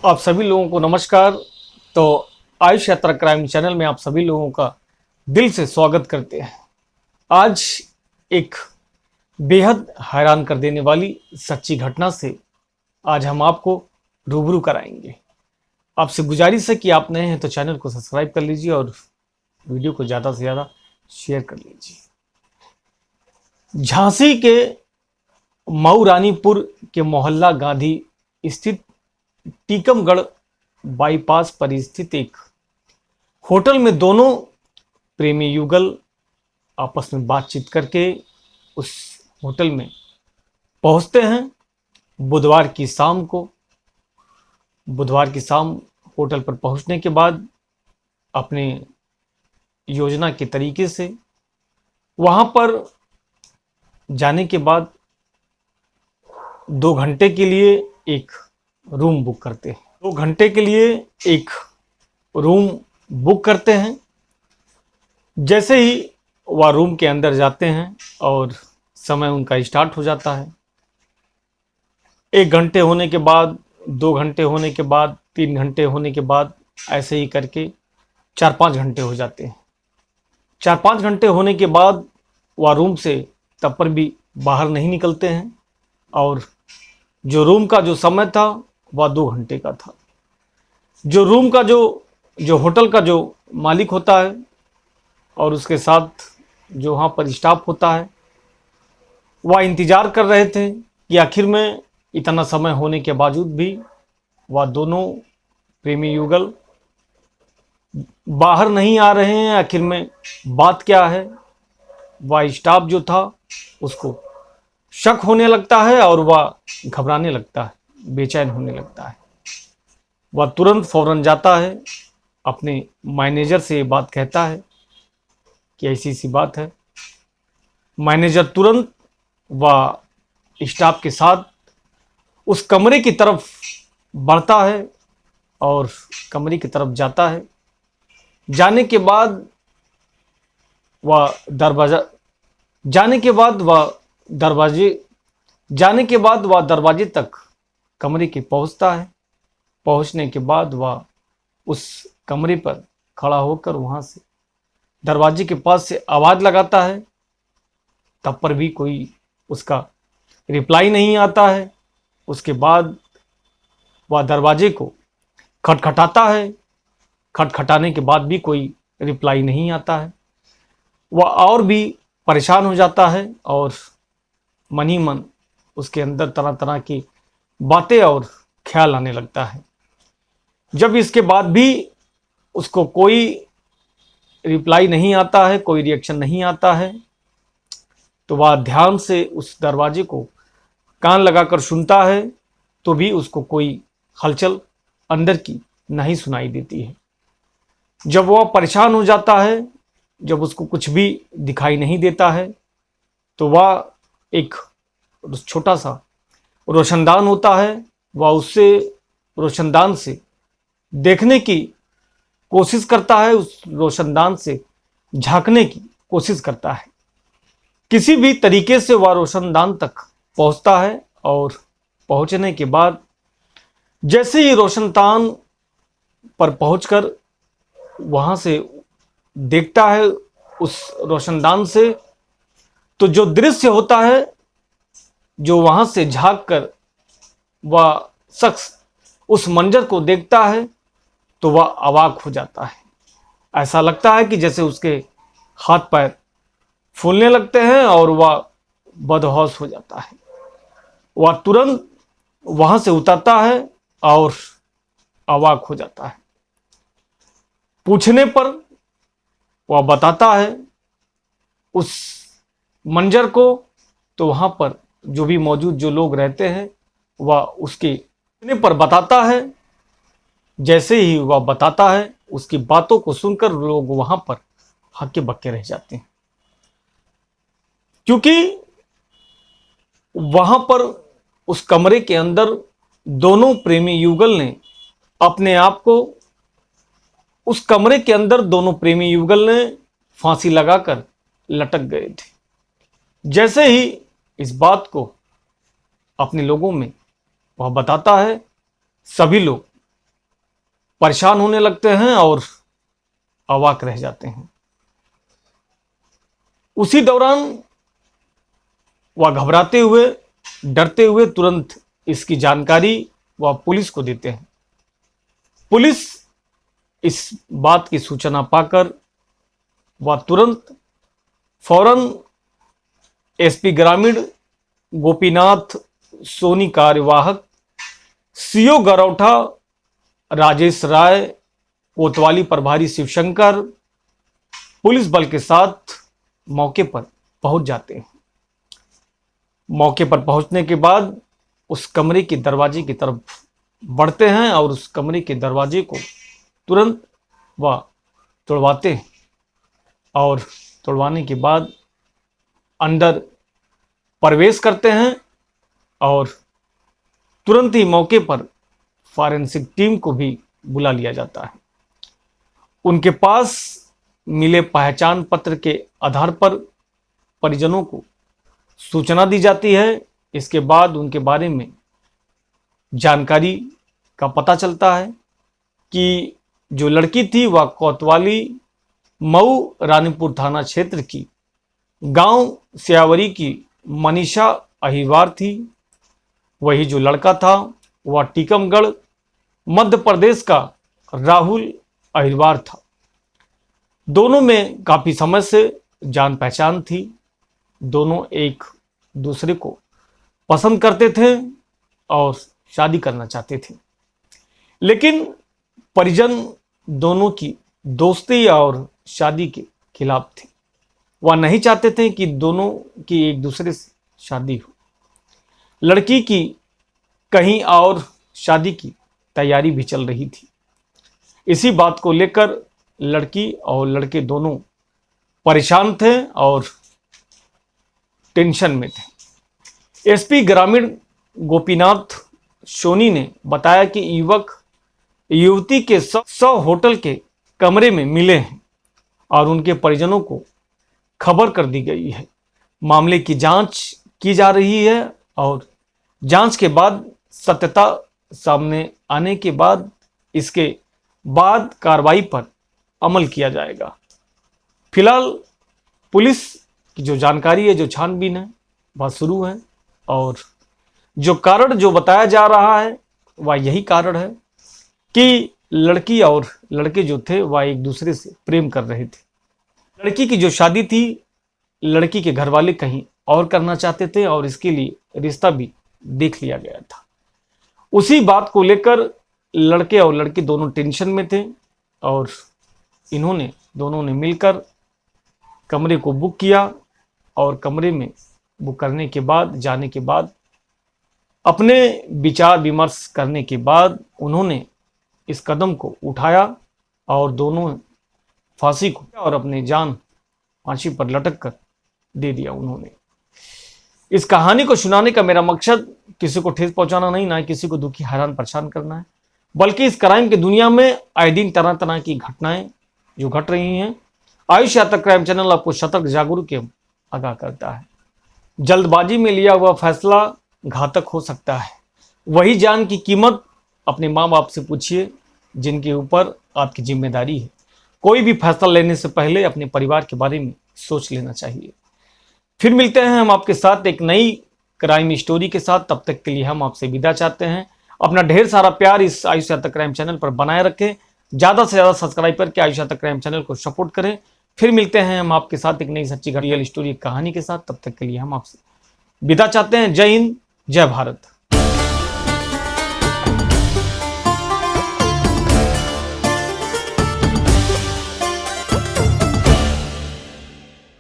आप सभी लोगों को नमस्कार। तो आयुष यात्रा क्राइम चैनल में आप सभी लोगों का दिल से स्वागत करते हैं। आज एक बेहद हैरान कर देने वाली सच्ची घटना से आज हम आपको रूबरू कराएंगे। आपसे गुजारिश है कि आप नए हैं तो चैनल को सब्सक्राइब कर लीजिए और वीडियो को ज़्यादा से ज़्यादा शेयर कर लीजिए। झांसी के मऊ रानीपुर के मोहल्ला गांधी स्थित टीकमगढ़ बाईपास पर स्थित एक होटल में दोनों प्रेमी युगल आपस में बातचीत करके उस होटल में पहुंचते हैं। बुधवार की शाम होटल पर पहुंचने के बाद अपने योजना के तरीके से वहां पर जाने के बाद 2 घंटे के लिए एक रूम बुक करते हैं। 2 घंटे के लिए एक रूम बुक करते हैं। जैसे ही वह रूम के अंदर जाते हैं और समय उनका स्टार्ट हो जाता है। 1 घंटे होने के बाद, 2 घंटे होने के बाद, 3 घंटे होने के बाद, ऐसे ही करके 4-5 घंटे हो जाते हैं। 4-5 घंटे होने के बाद वह रूम से तब पर भी बाहर नहीं निकलते हैं और जो रूम का जो समय था वह 2 घंटे का था। जो रूम का जो होटल का जो मालिक होता है और उसके साथ जो वहाँ पर स्टाफ होता है, वह इंतज़ार कर रहे थे कि आखिर में इतना समय होने के बावजूद भी वह दोनों प्रेमी युगल बाहर नहीं आ रहे हैं। आखिर में बात क्या है? वह स्टाफ जो था उसको शक होने लगता है और वह घबराने लगता है, बेचैन होने लगता है। वह तुरंत फौरन जाता है, अपने मैनेजर से ये बात कहता है कि ऐसी सी बात है। मैनेजर तुरंत वह स्टाफ के साथ उस कमरे की तरफ बढ़ता है और कमरे की तरफ जाता है। जाने के बाद वह दरवाजे तक कमरे के पहुंचता है। पहुंचने के बाद वह उस कमरे पर खड़ा होकर वहां से दरवाजे के पास से आवाज लगाता है। तब पर भी कोई उसका रिप्लाई नहीं आता है। उसके बाद वह दरवाजे को खटखटाता है। खटखटाने के बाद भी कोई रिप्लाई नहीं आता है। वह और भी परेशान हो जाता है और मन ही मन उसके अंदर तरह तरह की बातें और ख्याल आने लगता है। जब इसके बाद भी उसको कोई रिप्लाई नहीं आता है, कोई रिएक्शन नहीं आता है, तो वह ध्यान से उस दरवाजे को कान लगाकर सुनता है तो भी उसको कोई हलचल अंदर की नहीं सुनाई देती है। जब वह परेशान हो जाता है, जब उसको कुछ भी दिखाई नहीं देता है, तो वह एक छोटा सा रोशनदान होता है, वह उससे रोशनदान से देखने की कोशिश करता है, उस रोशनदान से झांकने की कोशिश करता है। किसी भी तरीके से वह रोशनदान तक पहुंचता है और पहुंचने के बाद जैसे ही रोशनदान पर पहुंचकर वहां से देखता है उस रोशनदान से, तो जो दृश्य होता है, जो वहां से झांक कर वह शख्स उस मंजर को देखता है, तो वह अवाक हो जाता है। ऐसा लगता है कि जैसे उसके हाथ पैर फूलने लगते हैं और वह बदहोश हो जाता है। वह तुरंत वहां से उतरता है और अवाक हो जाता है। पूछने पर वह बताता है उस मंजर को, तो वहां पर जो भी मौजूद जो लोग रहते हैं वह उसके पूछने पर बताता है। जैसे ही वह बताता है, उसकी बातों को सुनकर लोग वहां पर हक्के बक्के रह जाते हैं, क्योंकि वहां पर उस कमरे के अंदर दोनों प्रेमी युगल ने अपने आप को, उस कमरे के अंदर दोनों प्रेमी युगल ने फांसी लगाकर लटक गए थे। जैसे ही इस बात को अपने लोगों में वह बताता है, सभी लोग परेशान होने लगते हैं और अवाक रह जाते हैं। उसी दौरान वह घबराते हुए, डरते हुए तुरंत इसकी जानकारी वह पुलिस को देते हैं। पुलिस इस बात की सूचना पाकर वह तुरंत फौरन एसपी ग्रामीण गोपीनाथ सोनी, कार्यवाहक सीओ गरौठा राजेश राय, कोतवाली प्रभारी शिवशंकर, पुलिस बल के साथ मौके पर पहुंच जाते हैं। मौके पर पहुंचने के बाद उस कमरे के दरवाजे की तरफ बढ़ते हैं और उस कमरे के दरवाजे को तुरंत वह तोड़वाते हैं और तोड़वाने के बाद अंदर प्रवेश करते हैं और तुरंत ही मौके पर फॉरेंसिक टीम को भी बुला लिया जाता है। उनके पास मिले पहचान पत्र के आधार पर परिजनों को सूचना दी जाती है। इसके बाद उनके बारे में जानकारी का पता चलता है कि जो लड़की थी वह कोतवाली मऊ रानीपुर थाना क्षेत्र की गांव सियावरी की मनीषा अहिरवार थी। वही जो लड़का था वह टीकमगढ़ मध्य प्रदेश का राहुल अहिरवार था। दोनों में काफी समय से जान पहचान थी। दोनों एक दूसरे को पसंद करते थे और शादी करना चाहते थे, लेकिन परिजन दोनों की दोस्ती और शादी के खिलाफ थे। वह नहीं चाहते थे कि दोनों की एक दूसरे से शादी हो। लड़की की कहीं और शादी की तैयारी भी चल रही थी। इसी बात को लेकर लड़की और लड़के दोनों परेशान थे और टेंशन में थे। एसपी ग्रामीण गोपीनाथ सोनी ने बताया कि युवक युवती के 100 होटल के कमरे में मिले हैं और उनके परिजनों को खबर कर दी गई है। मामले की जांच की जा रही है और जांच के बाद सत्यता सामने आने के बाद इसके बाद कार्रवाई पर अमल किया जाएगा। फिलहाल पुलिस की जो जानकारी है, जो छानबीन है, वह शुरू है और जो कारण जो बताया जा रहा है वह यही कारण है कि लड़की और लड़के जो थे वह एक दूसरे से प्रेम कर रहे थे। लड़की की जो शादी थी लड़की के घर वाले कहीं और करना चाहते थे और इसके लिए रिश्ता भी देख लिया गया था। उसी बात को लेकर लड़के और लड़की दोनों टेंशन में थे और इन्होंने दोनों ने मिलकर कमरे को बुक किया और कमरे में बुक करने के बाद, जाने के बाद, अपने विचार विमर्श करने के बाद उन्होंने इस कदम को उठाया और दोनों फांसी को और अपने जान फांसी पर लटक कर दे दिया उन्होंने। इस कहानी को सुनाने का मेरा मकसद किसी को ठेस पहुंचाना नहीं, ना किसी को दुखी हैरान परेशान करना है, बल्कि इस क्राइम की दुनिया में आए दिन तरह तरह की घटनाएं जो घट रही हैं, आयुष यात्रा क्राइम चैनल आपको सतर्क, जागरूक एवं आगाह करता है। जल्दबाजी में लिया हुआ फैसला घातक हो सकता है। वही जान की कीमत अपने माँ बाप से पूछिए जिनके ऊपर आपकी जिम्मेदारी है। कोई भी फैसला लेने से पहले अपने परिवार के बारे में सोच लेना चाहिए। फिर मिलते हैं हम आपके साथ एक नई क्राइम स्टोरी के साथ। तब तक के लिए हम आपसे विदा चाहते हैं। अपना ढेर सारा प्यार इस आयुष यात्रा क्राइम चैनल पर बनाए रखें। ज़्यादा से ज़्यादा सब्सक्राइब करके आयुष यात्रा क्राइम चैनल को सपोर्ट करें। फिर मिलते हैं हम आपके साथ एक नई सच्ची रियल स्टोरी कहानी के साथ। तब तक के लिए हम आपसे विदा चाहते हैं। जय हिंद, जय भारत।